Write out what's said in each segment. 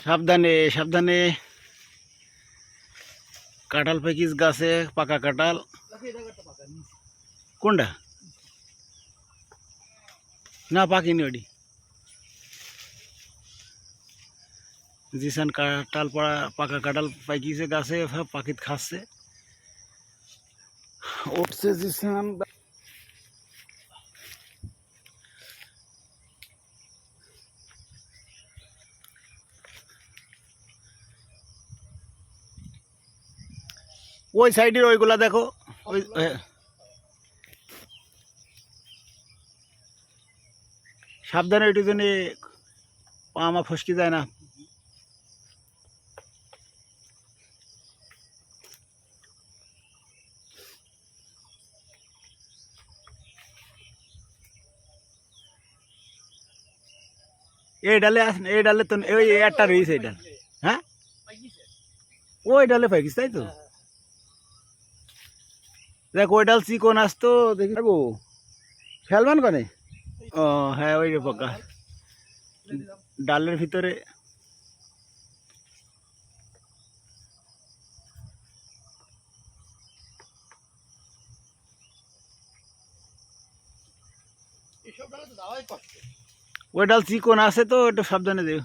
সাবধানে সাবধানে। কাঁঠাল পেকিস গাছে পাকা কাঁঠাল। কোনটা? না পাকিনি ওটি। জিসান কাঁঠাল পাকা কাঁঠাল পাকিছে গাছে, সব পাখিত খাচ্ছে। উঠছে জিসান। ওই সাইডের ওইগুলা দেখো, ওই সাবধানে, ওইটির জন্য পা আমা ফসকি যায় না। এই ডালে আস, এই ডালে তো ওই একটা রয়েছে এই ডাল। হ্যাঁ ওই ডালে পাইকিস, তাই তো। দেখ ওই ডাল চিকন আসতো, দেখি গো ফেলবান কনে। ও হ্যাঁ ওই রে পাকা ডালের ভিতরে। ওই ডাল চিকন আছে তো, একটু সাবধানে দিও।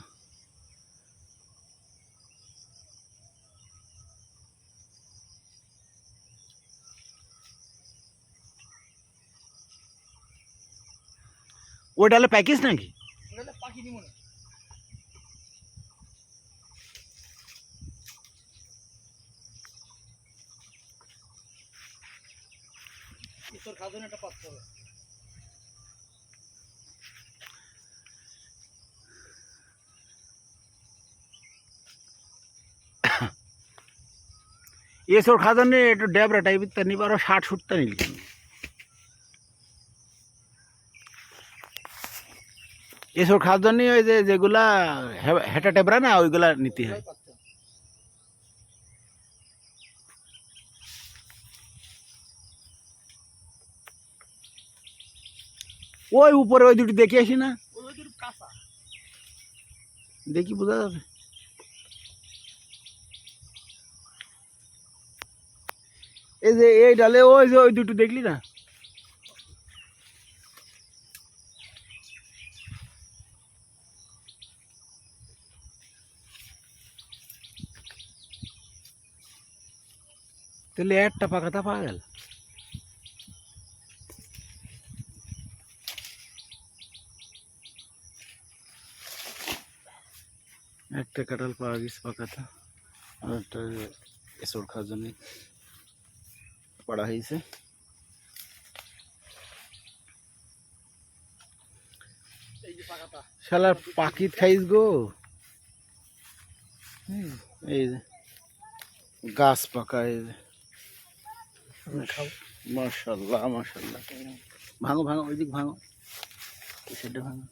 ওই ডালে প্যাকিস নাকি? এসব খাজানে একটু ড্যাবরা টাইপের তা নিবার 60-70 নিল। এসব খাজানি ওই যে যেগুলা হেঁটা টেবরা না, ওইগুলা নিতে হয়। ওই উপরে ওই দুটি দেখে আসি না, দেখি বোঝা যাবে। এই যে এই ডালে ওই যে ওই দুটো দেখলি না। তাহলে একটা পাকাতা পাওয়া গেল। একটা কাঁঠাল পাওয়া গেছে পাকাতা, আর একটা এসর খাওয়ার জন্য পড়া হয়েছে। শালার পাখিত খাইস গো। এই যে গাছ পাকা, এই যে মাশাআল্লাহ মাশাআল্লাহ। ভাঙো ভাঙো, ওই দিক ভাঙো, সেটা ভাঙো।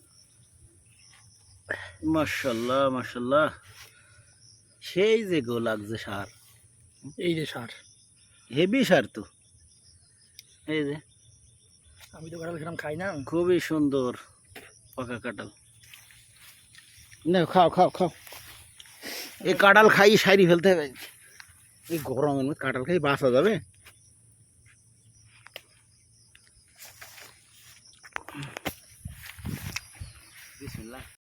মাশাআল্লাহ মাশাআল্লাহ, সেই যে গো লাগছে সার। এই যে সার, হেভি সার তো। এই যে আমি তো কাঁঠাল খেলাম, খাই না। খুবই সুন্দর পাকা কাঁঠাল। না খাও খাও খাও, এই কাঁঠাল খাই সারি ফেলতে হবে। এই গরমের মধ্যে কাঁঠাল খাই বাঁচা যাবে? বিসমিল্লাহ।